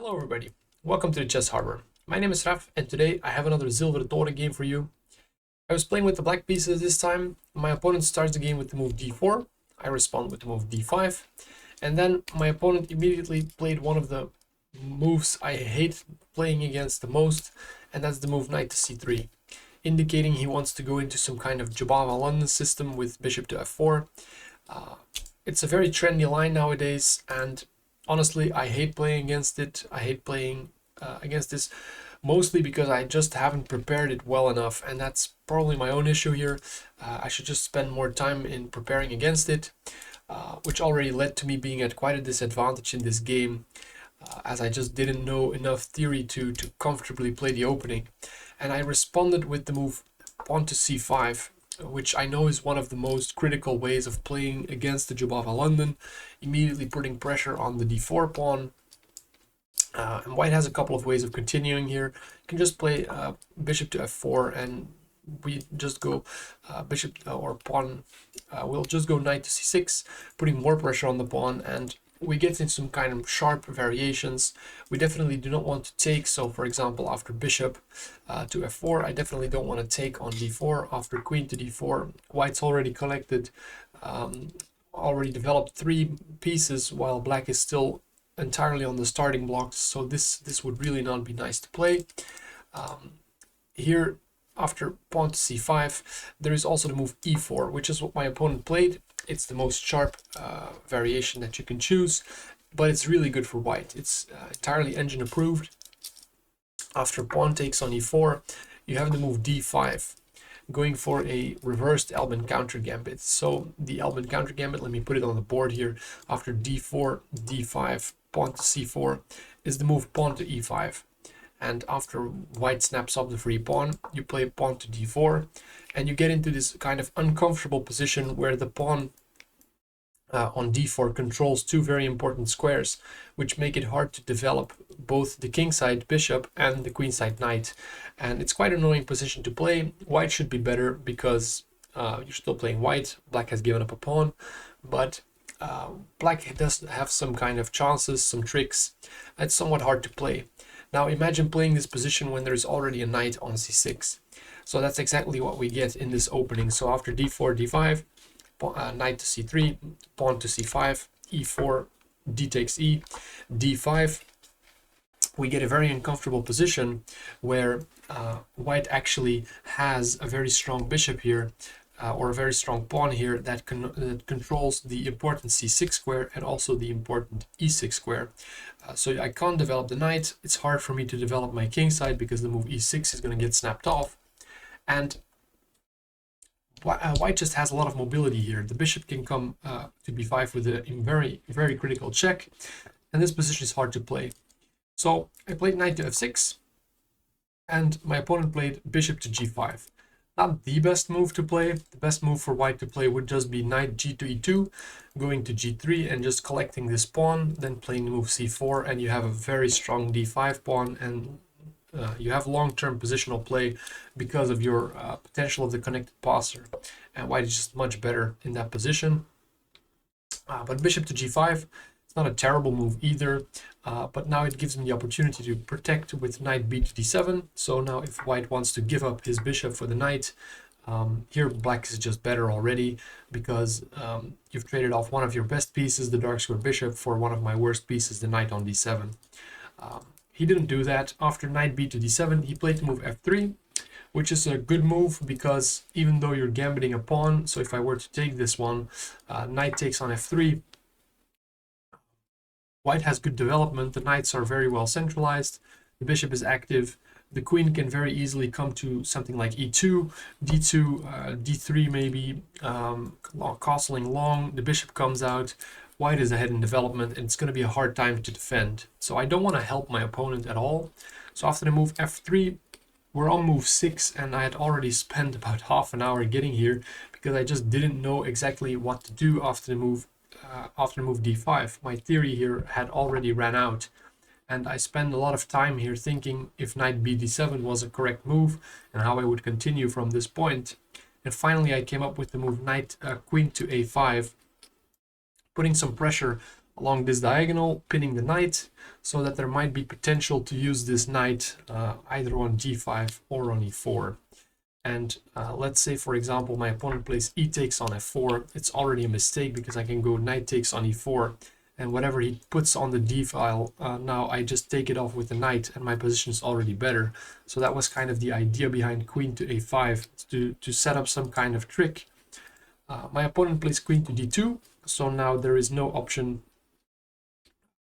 Hello everybody, welcome to the Chess Harbor. My name is Raf and today I have another Zilveren Toren game for you. I was playing with the black pieces this time. My opponent starts the game with the move d4, I respond with the move d5, and then my opponent immediately played one of the moves I hate playing against the most, and that's the move knight to c3, indicating he wants to go into some kind of Jobava London system with bishop to f4. It's a very trendy line nowadays, and honestly, I hate playing against it. I hate playing against this, mostly because I just haven't prepared it well enough, and that's probably my own issue here. I should just spend more time in preparing against it, which already led to me being at quite a disadvantage in this game, as I just didn't know enough theory to comfortably play the opening. And I responded with the move pawn to c5, which I know is one of the most critical ways of playing against the Jobava London, immediately putting pressure on the d4 pawn. And white has a couple of ways of continuing here. You can just play bishop to f4, and we just go bishop or pawn. We'll just go knight to c6, putting more pressure on the pawn, and we get into some kind of sharp variations. We definitely do not want to take, so for example after bishop to f4, I definitely don't want to take on d4. After queen to d4, white's already collected, already developed 3 pieces, while black is still entirely on the starting blocks, so this would really not be nice to play. Here after pawn to c5, there is also the move e4, which is what my opponent played. It's the most sharp variation that you can choose, but it's really good for white. It's entirely engine approved. After pawn takes on e4, you have the move d5, going for a reversed Albin counter gambit. So the Albin counter gambit, let me put it on the board here. After d4, d5, pawn to c4 is the move pawn to e5. And after white snaps up the free pawn, you play pawn to d4, and you get into this kind of uncomfortable position where the pawn on d4 controls 2 very important squares, which make it hard to develop both the kingside bishop and the queenside knight. And it's quite an annoying position to play. White should be better because you're still playing white. Black has given up a pawn, but black does have some kind of chances, some tricks. It's somewhat hard to play. Now imagine playing this position when there's already a knight on c6. So that's exactly what we get in this opening. So after d4, d5, knight to c3, pawn to c5, e4, d takes e, d5, we get a very uncomfortable position where white actually has a very strong bishop here, or a very strong pawn here that controls the important c6 square and also the important e6 square. So I can't develop the knight. It's hard for me to develop my kingside because the move e6 is going to get snapped off. And white just has a lot of mobility here. The bishop can come to b5 with a very critical check, and this position is hard to play. So I played knight to f6, and my opponent played bishop to g5. Not the best move to play. The best move for white to play would just be knight g to e2, going to g3 and just collecting this pawn, then playing the move c4, and you have a very strong d5 pawn, and you have long-term positional play because of your potential of the connected passer, and white is just much better in that position. But bishop to g5, it's not a terrible move either, but now it gives me the opportunity to protect with knight b to d7. So now if white wants to give up his bishop for the knight, here black is just better already, because you've traded off one of your best pieces, the dark square bishop, for one of my worst pieces, the knight on d7. He didn't do that. After knight b to d7, he played the move f3, which is a good move because even though you're gambiting a pawn, so if I were to take this one, knight takes on f3, white has good development, the knights are very well centralized, the bishop is active, the queen can very easily come to something like e2, d2, d3 maybe, castling long, the bishop comes out, white is ahead in development, and it's going to be a hard time to defend. So I don't want to help my opponent at all. So after the move f3, we're on move 6, and I had already spent about half an hour getting here because I just didn't know exactly what to do after the move d5. My theory here had already ran out, and I spent a lot of time here thinking if knight b d7 was a correct move and how I would continue from this point. And finally I came up with the move knight queen to a5, putting some pressure along this diagonal, pinning the knight, so that there might be potential to use this knight either on g5 or on e4. And let's say, for example, my opponent plays e takes on f4. It's already a mistake because I can go knight takes on e4, and whatever he puts on the d file, now I just take it off with the knight, and my position is already better. So that was kind of the idea behind queen to a5, to set up some kind of trick. My opponent plays queen to d2, so now there is no option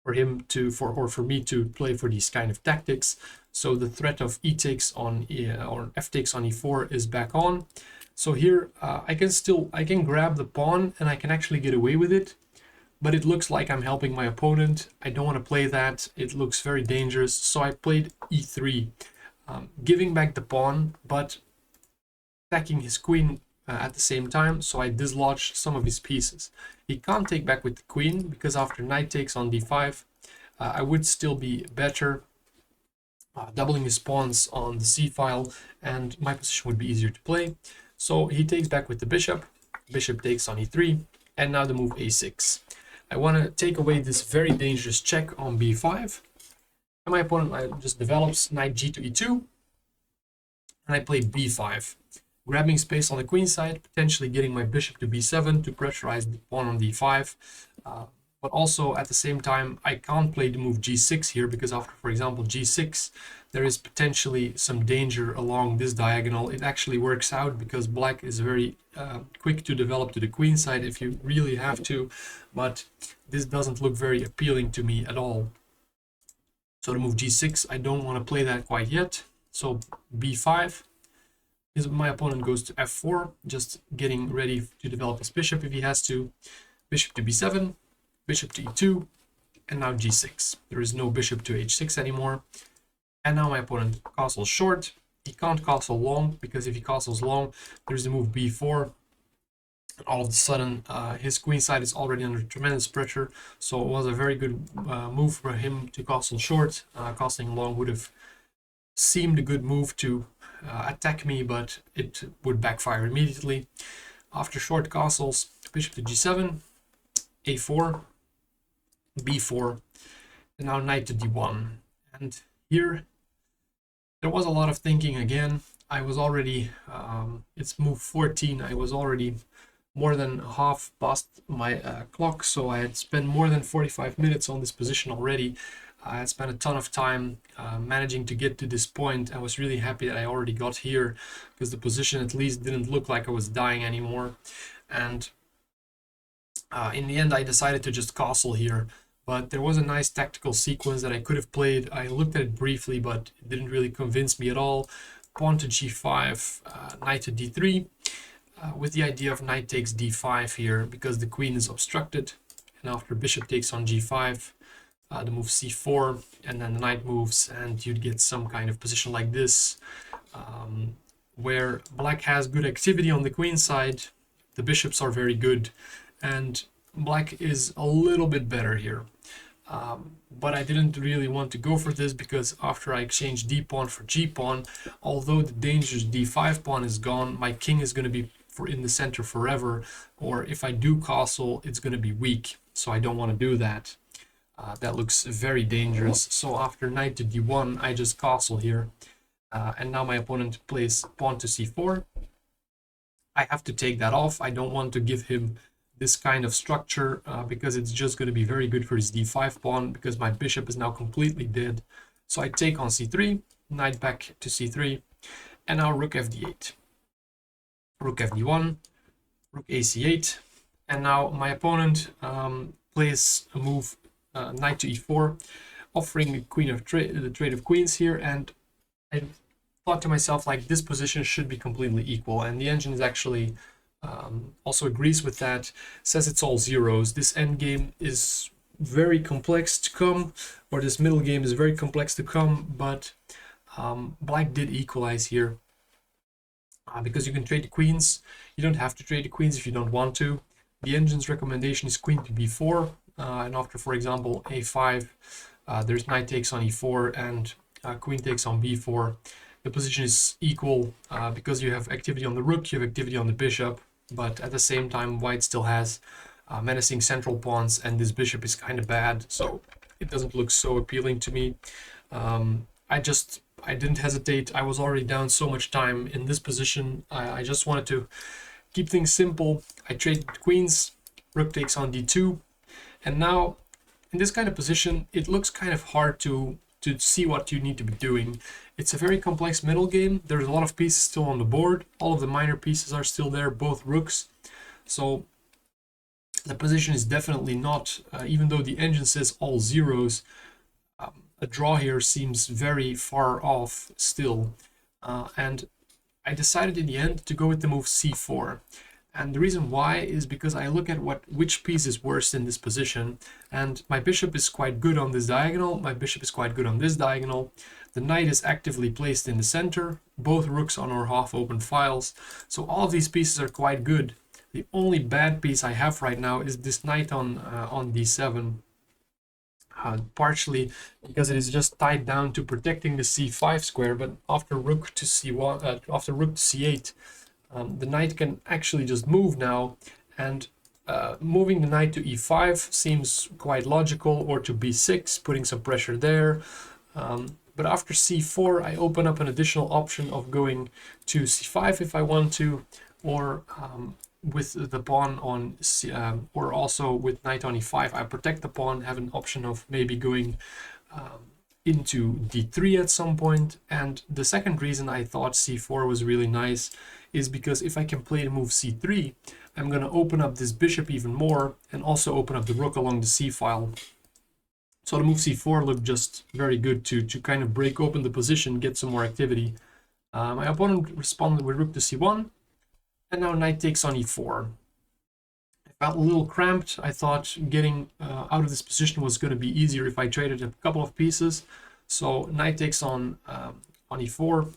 for him to, or for me to play for these kind of tactics. So the threat of e takes on or f takes on e4 is back on. So here I can grab the pawn and I can actually get away with it, but it looks like I'm helping my opponent. I don't want to play that. It looks very dangerous. So I played e3, giving back the pawn, but attacking his queen at the same time, so I dislodged some of his pieces. He can't take back with the queen, because after knight takes on d5, I would still be better, doubling his pawns on the c file, and my position would be easier to play. So he takes back with the bishop, bishop takes on e3, and now the move a6. I want to take away this very dangerous check on b5, and my opponent just develops knight g to e2, and I play b5. Grabbing space on the queen side, potentially getting my bishop to b7 to pressurize the pawn on d5. But also at the same time, I can't play the move g6 here, because after, for example, g6, there is potentially some danger along this diagonal. It actually works out because black is very quick to develop to the queen side if you really have to, but this doesn't look very appealing to me at all. So the move g6, I don't want to play that quite yet. So b5. My opponent goes to f4, just getting ready to develop his bishop if he has to. Bishop to b7, bishop to e2, and now g6. There is no bishop to h6 anymore. And now my opponent castles short. He can't castle long, because if he castles long, there's the move b4. And all of a sudden, his queen side is already under tremendous pressure. So it was a very good move for him to castle short. Castling long would have seemed a good move to attack me, but it would backfire immediately. After short castles, bishop to g7, a4, b4, and now knight to d1. And here there was a lot of thinking again. I was already, it's move 14, I was already more than half past my clock, so I had spent more than 45 minutes on this position already. I had spent a ton of time managing to get to this point. I was really happy that I already got here, because the position at least didn't look like I was dying anymore. And in the end, I decided to just castle here. But there was a nice tactical sequence that I could have played. I looked at it briefly, but it didn't really convince me at all. Pawn to g5, knight to d3, with the idea of knight takes d5 here, because the queen is obstructed. And after bishop takes on g5, the move c4, and then the knight moves, and you'd get some kind of position like this, where black has good activity on the queen side, the bishops are very good, and black is a little bit better here. But I didn't really want to go for this, because after I exchanged d pawn for g pawn, although the dangerous d5 pawn is gone, my king is going to be in the center forever, or if I do castle, it's going to be weak, so I don't want to do that. That looks very dangerous. So after knight to d1, I just castle here. And now my opponent plays pawn to c4. I have to take that off. I don't want to give him this kind of structure, because it's just going to be very good for his d5 pawn, because my bishop is now completely dead. So I take on c3, knight back to c3, and now rook fd8. Rook fd1, rook ac8, and now my opponent plays a move knight to e4, offering the queen of the trade of queens here, and I thought to myself, like, this position should be completely equal, and the engine is actually also agrees with that, says it's all zeros. This endgame is very complex to come, or this middle game is very complex to come, but black did equalize here, because you can trade the queens. You don't have to trade the queens if you don't want to. The engine's recommendation is queen to b4, and after, for example, a5, there's knight takes on e4, and queen takes on b4. The position is equal, because you have activity on the rook, you have activity on the bishop, but at the same time, white still has menacing central pawns, and this bishop is kind of bad, so it doesn't look so appealing to me. I didn't hesitate. I was already down so much time in this position. I just wanted to keep things simple. I traded queens, rook takes on d2, and now in this kind of position, it looks kind of hard to see what you need to be doing. It's a very complex middle game. There's a lot of pieces still on the board. All of the minor pieces are still there, both rooks. So the position is definitely not, even though the engine says all zeros, a draw here seems very far off still. And I decided in the end to go with the move c4. And the reason why is because I look at which piece is worse in this position, and my bishop is quite good on this diagonal, my bishop is quite good on this diagonal, the knight is actively placed in the center, both rooks on our half-open files, so all of these pieces are quite good. The only bad piece I have right now is this knight on d7, partially because it is just tied down to protecting the c5 square, but after rook to c1, after rook to c8, the knight can actually just move now, and moving the knight to e5 seems quite logical, or to b6, putting some pressure there. But after c4, I open up an additional option of going to c5 if I want to, or with the pawn on c, or also with knight on e5, I protect the pawn, have an option of maybe going into d3 at some point. And the second reason I thought c4 was really nice is because if I can play the move c3, I'm going to open up this bishop even more, and also open up the rook along the c file. So the move c4 looked just very good to kind of break open the position, get some more activity. My opponent responded with rook to c1, and now knight takes on e4. I felt a little cramped. I thought getting out of this position was going to be easier if I traded a couple of pieces. So knight takes on e4,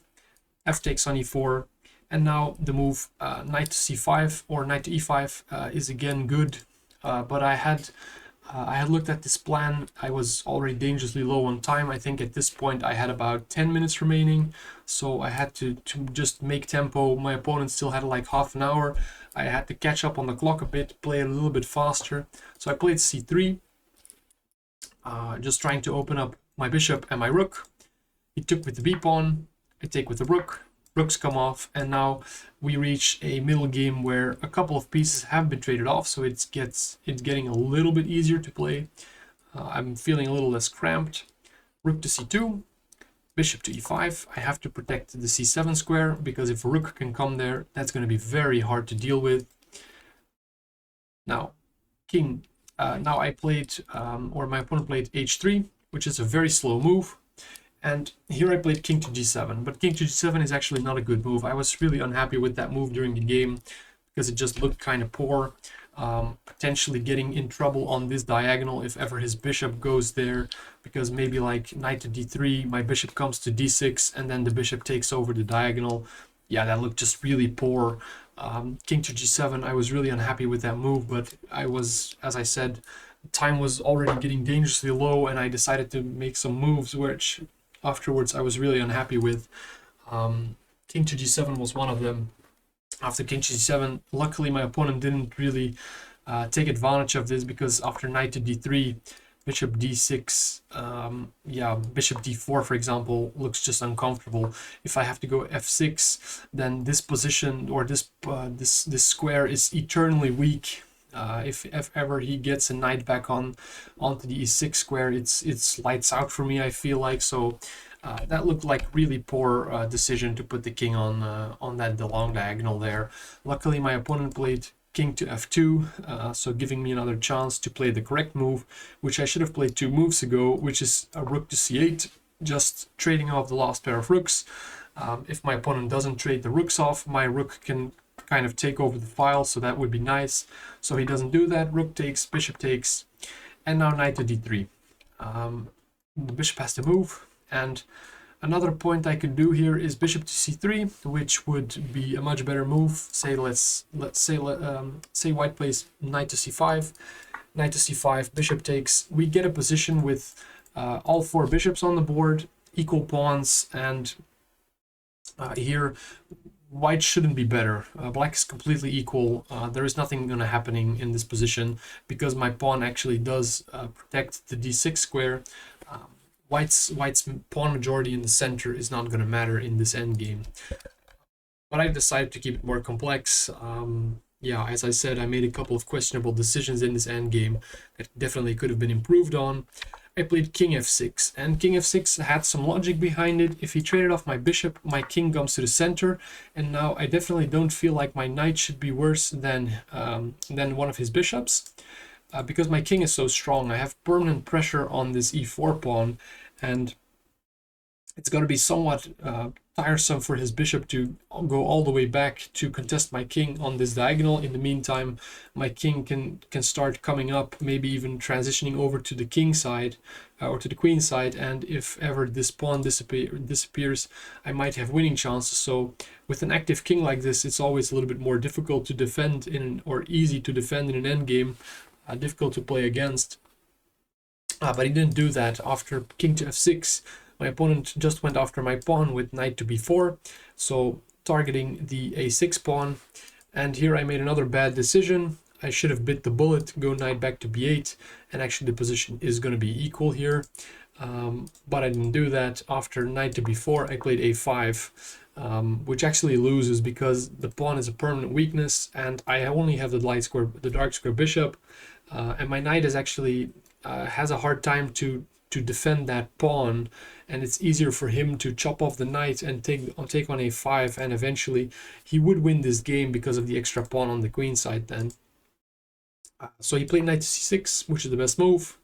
f takes on e4, and now the move knight to c5 or knight to e5 is again good. But I had looked at this plan. I was already dangerously low on time. I think at this point I had about 10 minutes remaining, so I had to just make tempo. My opponent still had like half an hour. I had to catch up on the clock a bit, play a little bit faster. So I played c3, just trying to open up my bishop and my rook. He took with the b pawn, I take with the rook, rooks come off, and now we reach a middle game where a couple of pieces have been traded off, so it's getting a little bit easier to play. I'm feeling a little less cramped. Rook to c2, bishop to e5. I have to protect the c7 square, because if a rook can come there, that's going to be very hard to deal with. Now king, now I played, or my opponent played h3, which is a very slow move. And here I played king to g7, but king to g7 is actually not a good move. I was really unhappy with that move during the game because it just looked kind of poor, potentially getting in trouble on this diagonal if ever his bishop goes there, because maybe like knight to d3, my bishop comes to d6, and then the bishop takes over the diagonal. Yeah, that looked just really poor. King to g7, I was really unhappy with that move, but I was, as I said, time was already getting dangerously low, and I decided to make some moves which afterwards I was really unhappy with. King to g7 was one of them. After king to g7, luckily my opponent didn't really take advantage of this, because after knight to d3, bishop d6, yeah, bishop d4 for example, looks just uncomfortable. If I have to go f6, then this position, or this square is eternally weak. If ever he gets a knight back onto the e6 square, it's lights out for me, I feel like. So that looked like really poor decision to put the king on the long diagonal there. Luckily my opponent played king to f2, so giving me another chance to play the correct move, which I should have played 2 moves ago, which is a rook to c8, just trading off the last pair of rooks. If my opponent doesn't trade the rooks off, my rook can kind of take over the file, so that would be nice. So he doesn't do that. Rook takes, bishop takes, and now knight to d3. The bishop has to move, and another point I could do here is bishop to c3, which would be a much better move. Say let's say white plays knight to c5, knight to c5, bishop takes. We get a position with all 4 bishops on the board, equal pawns, and here white shouldn't be better. Black is completely equal. There is nothing gonna happening in this position because my pawn actually does protect the d6 square. White's pawn majority in the center is not gonna matter in this endgame. But I decided to keep it more complex. Yeah, as I said, I made a couple of questionable decisions in this endgame that definitely could have been improved on. I played king f6, and king f6 had some logic behind it. If he traded off my bishop, my king comes to the center, and now I definitely don't feel like my knight should be worse than one of his bishops. Because my king is so strong, I have permanent pressure on this e4 pawn, and it's going to be somewhat tiresome for his bishop to go all the way back to contest my king on this diagonal. In the meantime, my king can start coming up, maybe even transitioning over to the king side or to the queen side, and if ever this pawn disappears, I might have winning chances. So with an active king like this, it's always a little bit more difficult to defend or easy to defend in an endgame, difficult to play against. But he didn't do that. After king to f6, my opponent just went after my pawn with knight to b4, so targeting the a6 pawn. And here I made another bad decision. I should have bit the bullet, go knight back to b8, and actually the position is going to be equal here. But I didn't do that. After knight to b4, I played a5, which actually loses because the pawn is a permanent weakness, and I only have the dark square bishop, and my knight is actually has a hard time to defend that pawn, and it's easier for him to chop off the knight and take on a5, and eventually he would win this game because of the extra pawn on the queen side then. So he played knight to c6, which is the best move.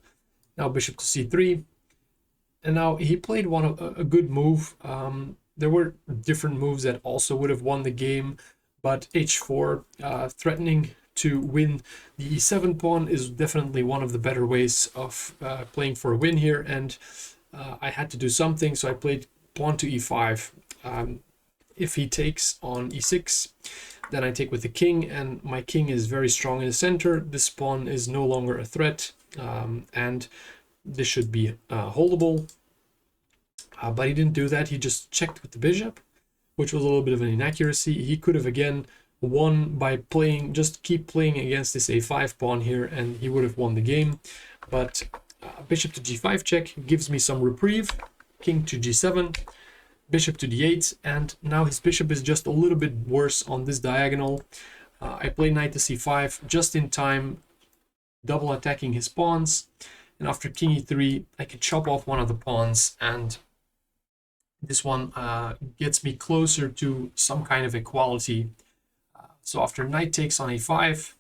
Now bishop to c3, and now he played a good move. There were different moves that also would have won the game, but h4 threatening to win the e7 pawn is definitely one of the better ways of playing for a win here, and I had to do something, so I played pawn to e5. If he takes on e6, then I take with the king, and my king is very strong in the center. This pawn is no longer a threat, and this should be holdable. But he didn't do that. He just checked with the bishop, which was a little bit of an inaccuracy. He could have again won by keep playing against this a5 pawn here, and he would have won the game. But bishop to g5 check gives me some reprieve. King to g7, bishop to d8, and now his bishop is just a little bit worse on this diagonal. I play knight to c5 just in time, double attacking his pawns, and after king e3 I can chop off one of the pawns, and this one gets me closer to some kind of equality. So after knight takes on a5,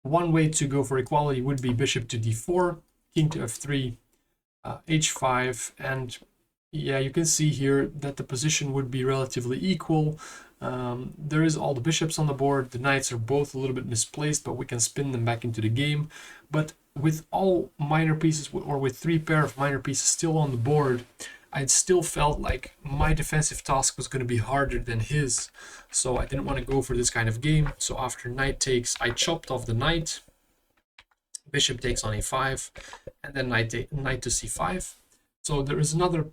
one way to go for equality would be bishop to d4, king to f3, h5, and yeah, you can see here that the position would be relatively equal. There is all the bishops on the board. The knights are both a little bit misplaced, but we can spin them back into the game. But with all minor pieces, or with 3 pair of minor pieces still on the board, I still felt like my defensive task was going to be harder than his, so I didn't want to go for this kind of game. So after knight takes, I chopped off the knight, bishop takes on a5, and then knight to c5. So there is another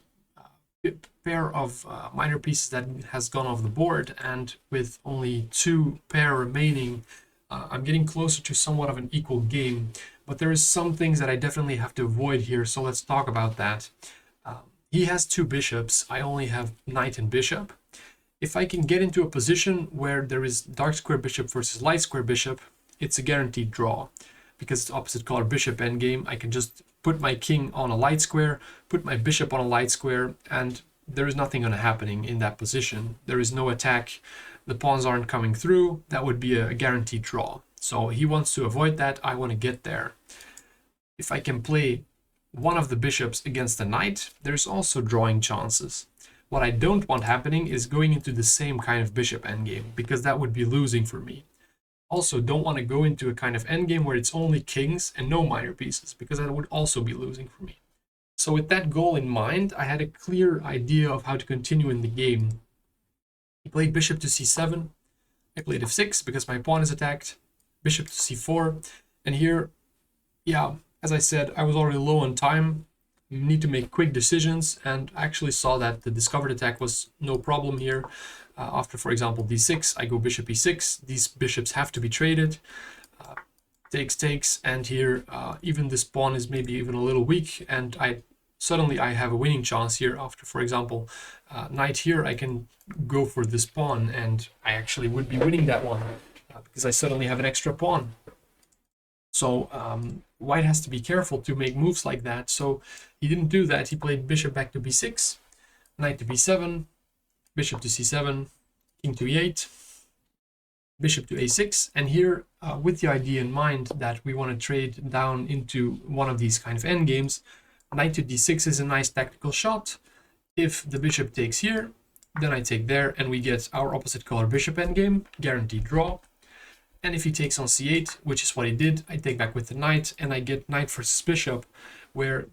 pair of minor pieces that has gone off the board, and with only 2 pair remaining, I'm getting closer to somewhat of an equal game. But there is some things that I definitely have to avoid here, so let's talk about that. He has 2 bishops, I only have knight and bishop. If I can get into a position where there is dark square bishop versus light square bishop, it's a guaranteed draw. Because it's opposite color bishop endgame, I can just put my king on a light square, put my bishop on a light square, and there is nothing going to happening in that position. There is no attack, the pawns aren't coming through. That would be a guaranteed draw. So he wants to avoid that, I want to get there. If I can play one of the bishops against the knight, there's also drawing chances. What I don't want happening is going into the same kind of bishop endgame, because that would be losing for me. Also, don't want to go into a kind of endgame where it's only kings and no minor pieces, because that would also be losing for me. So with that goal in mind, I had a clear idea of how to continue in the game. He played bishop to c7, I played f6 because my pawn is attacked, bishop to c4, and here, yeah, as I said, I was already low on time. need to make quick decisions, and I actually saw that the discovered attack was no problem here. After, for example, d6, I go bishop e6. These bishops have to be traded. Takes, and here even this pawn is maybe even a little weak, and suddenly I have a winning chance here. After, for example, knight here, I can go for this pawn, and I actually would be winning that one because I suddenly have an extra pawn. So white has to be careful to make moves like that. So he didn't do that. He played bishop back to b6, knight to b7, bishop to c7, king to e8, bishop to a6, and here with the idea in mind that we want to trade down into one of these kind of endgames, knight to d6 is a nice tactical shot. If the bishop takes here, then I take there, and we get our opposite color bishop endgame, guaranteed draw. And if he takes on c8, which is what he did, I take back with the knight, and I get knight versus bishop, where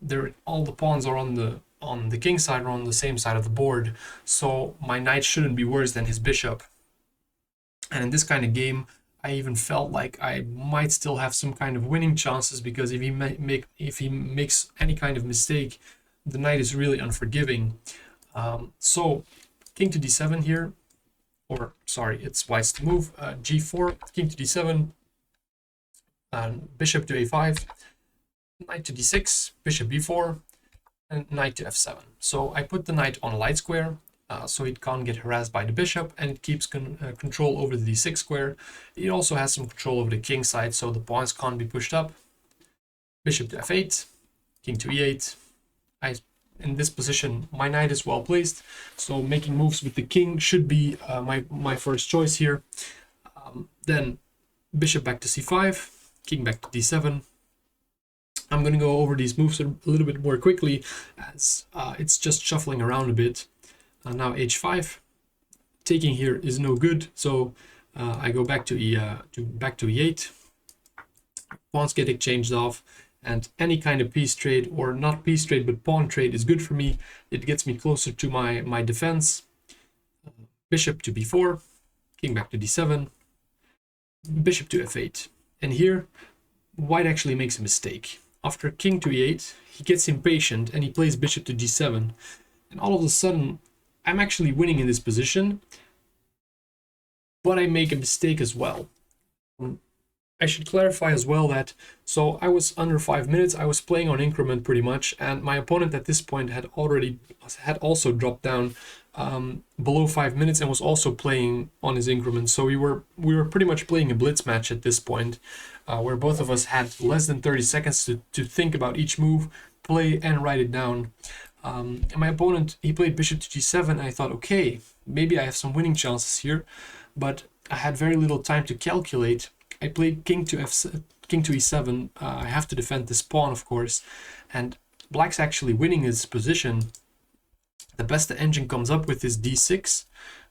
all the pawns are on the king side or on the same side of the board. So my knight shouldn't be worse than his bishop. And in this kind of game, I even felt like I might still have some kind of winning chances, because if he makes any kind of mistake, the knight is really unforgiving. So king to d7 here, or sorry, it's white's to move, g4, king to d7, bishop to a5, knight to d6, bishop b4, and knight to f7. So I put the knight on a light square, so it can't get harassed by the bishop, and it keeps control over the d6 square. It also has some control over the king side, so the pawns can't be pushed up. Bishop to f8, king to e8. In this position, my knight is well placed, so making moves with the king should be my first choice here. Then bishop back to c5, king back to d7. I'm going to go over these moves a little bit more quickly, as it's just shuffling around a bit. Now h5, taking here is no good, so I go back to e8. Pawns get exchanged off, and any kind of piece trade, or not piece trade but pawn trade, is good for me. It gets me closer to my defense. Bishop to b4, king back to d7, bishop to f8. And here white actually makes a mistake. After king to e8, he gets impatient and he plays bishop to g7, and all of a sudden I'm actually winning in this position, but I make a mistake as well. I should clarify as well that, so I was under 5 minutes, I was playing on increment pretty much, and my opponent at this point had also dropped down below 5 minutes and was also playing on his increment. So we were pretty much playing a blitz match at this point, where both of us had less than 30 seconds to think about each move, play and write it down. And my opponent, he played bishop to g7, and I thought, okay, maybe I have some winning chances here, but I had very little time to calculate. I played king to e7. I have to defend this pawn, of course, and black's actually winning this position. The best the engine comes up with is d6,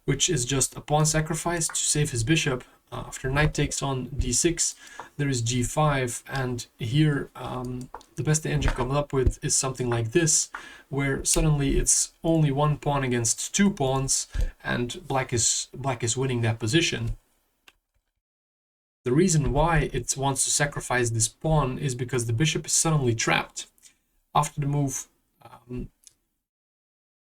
which is just a pawn sacrifice to save his bishop. After knight takes on d6, there is g5, and here the best the engine comes up with is something like this, where suddenly it's only one pawn against two pawns, and black is winning that position. The reason why it wants to sacrifice this pawn is because the bishop is suddenly trapped. After the move,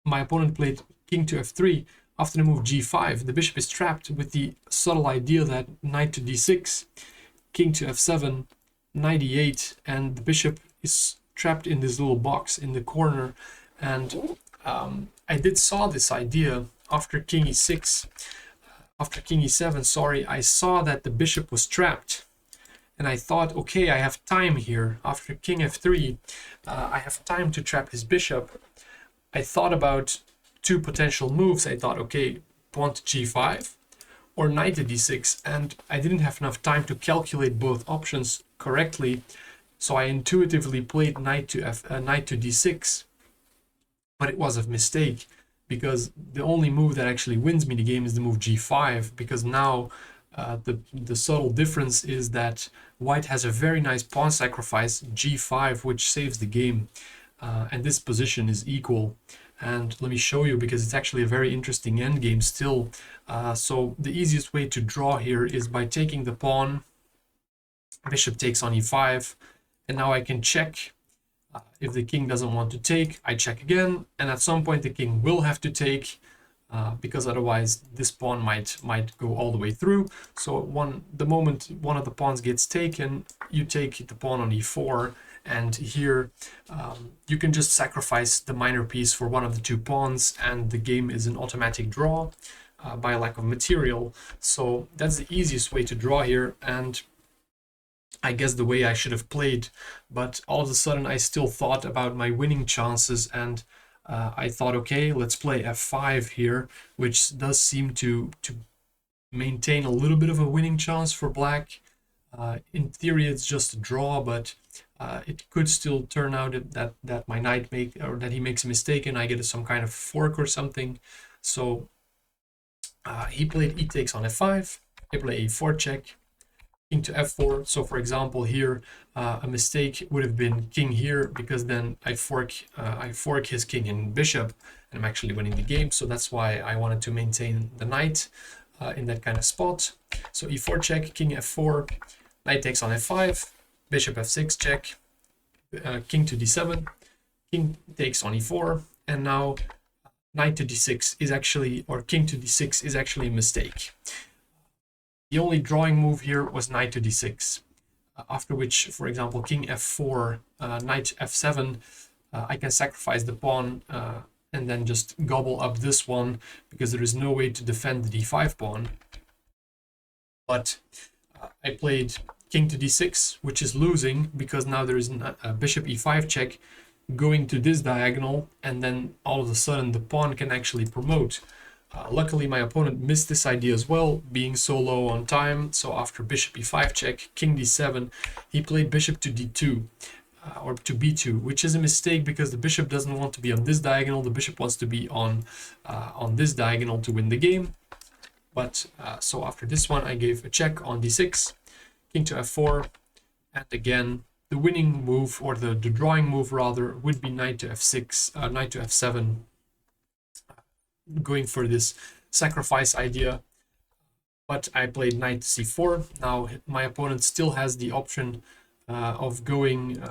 my opponent played king to f3. After the move g5, the bishop is trapped with the subtle idea that knight to d6, king to f7, knight e8, and the bishop is trapped in this little box in the corner. And I did saw this idea after king e6. After king e7, sorry, I saw that the bishop was trapped, and I thought, okay, I have time here. After king f3, I have time to trap his bishop. I thought about two potential moves. I thought, okay, pawn to g5 or knight to d6, and I didn't have enough time to calculate both options correctly, so I intuitively played knight to d6, but it was a mistake, because the only move that actually wins me the game is the move g5, because now the subtle difference is that white has a very nice pawn sacrifice, g5, which saves the game, and this position is equal. And let me show you, because it's actually a very interesting endgame still. So the easiest way to draw here is by taking the pawn, bishop takes on e5, and now I can check If the king doesn't want to take, I check again, and at some point the king will have to take, because otherwise this pawn might go all the way through. So the moment one of the pawns gets taken, you take the pawn on e4, and here you can just sacrifice the minor piece for one of the two pawns, and the game is an automatic draw by lack of material. So that's the easiest way to draw here, and I guess the way I should have played. But all of a sudden I still thought about my winning chances, and I thought, okay, let's play f5 here, which does seem to maintain a little bit of a winning chance for black. In theory it's just a draw, but it could still turn out that my knight that he makes a mistake and I get some kind of fork or something. So he played e takes on f5, I play a4 check, king to f4. So for example here, a mistake would have been king here, because then I fork his king and bishop, and I'm actually winning the game. So that's why I wanted to maintain the knight in that kind of spot. So e4 check, king f4, knight takes on f5, bishop f6 check, king to d7, king takes on e4, and now knight to d6 is actually, or king to d6 is actually a mistake. The only drawing move here was knight to d6, after which, for example, king f4, knight f7, I can sacrifice the pawn and then just gobble up this one, because there is no way to defend the d5 pawn. But I played king to d6, which is losing, because now there is a bishop e5 check going to this diagonal, and then all of a sudden the pawn can actually promote. Luckily my opponent missed this idea as well, being so low on time. So after bishop e5 check, king d7, he played bishop to d2, or to b2, which is a mistake, because the bishop doesn't want to be on this diagonal. The bishop wants to be on this diagonal to win the game. But so after this one I gave a check on d6, king to f4, and again the winning move, or the drawing move rather, would be knight to f6, knight to f7, going for this sacrifice idea. But I played knight to c4. Now my opponent still has the option of going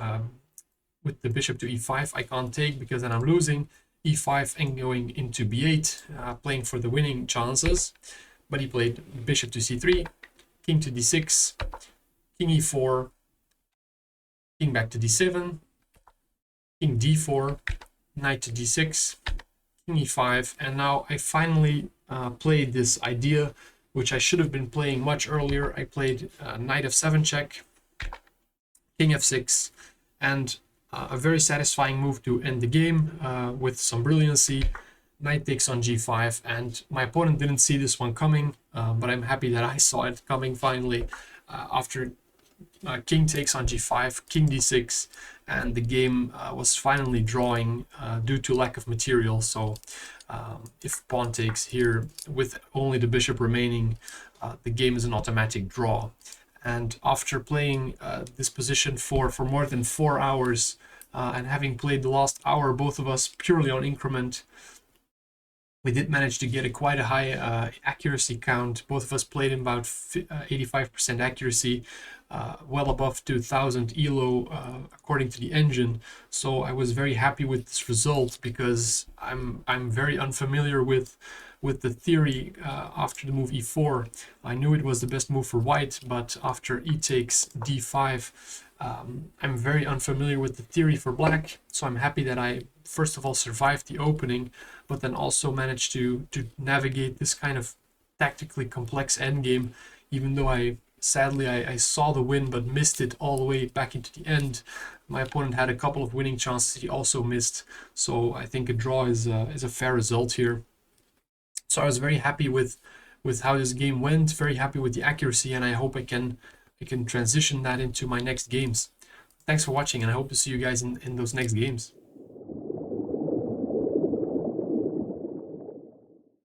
with the bishop to e5. I can't take, because then I'm losing e5 and going into b8, playing for the winning chances. But he played bishop to c3, king to d6, king e4, king back to d7, king d4, knight to d6, king e5, and now I finally played this idea, which I should have been playing much earlier. I played knight f7 check, king f6, and a very satisfying move to end the game with some brilliancy. Knight takes on g5, and my opponent didn't see this one coming, but I'm happy that I saw it coming finally. After king takes on g5, king d6, and the game was finally drawing due to lack of material. So if pawn takes here with only the bishop remaining, the game is an automatic draw. And after playing this position for more than 4 hours, and having played the last hour, both of us purely on increment, we did manage to get quite a high accuracy count. Both of us played in about 85% accuracy, well above 2000 ELO according to the engine. So I was very happy with this result, because I'm very unfamiliar with the theory after the move e4. I knew it was the best move for white, but after e takes d5, I'm very unfamiliar with the theory for black. So I'm happy that I first of all survived the opening, but then also managed to navigate this kind of tactically complex endgame, even though sadly I saw the win but missed it all the way back into the end. My opponent had a couple of winning chances he also missed, so I think a draw is a fair result here. So I was very happy with how this game went, very happy with the accuracy, and I hope I can transition that into my next games. Thanks for watching, and I hope to see you guys in those next games.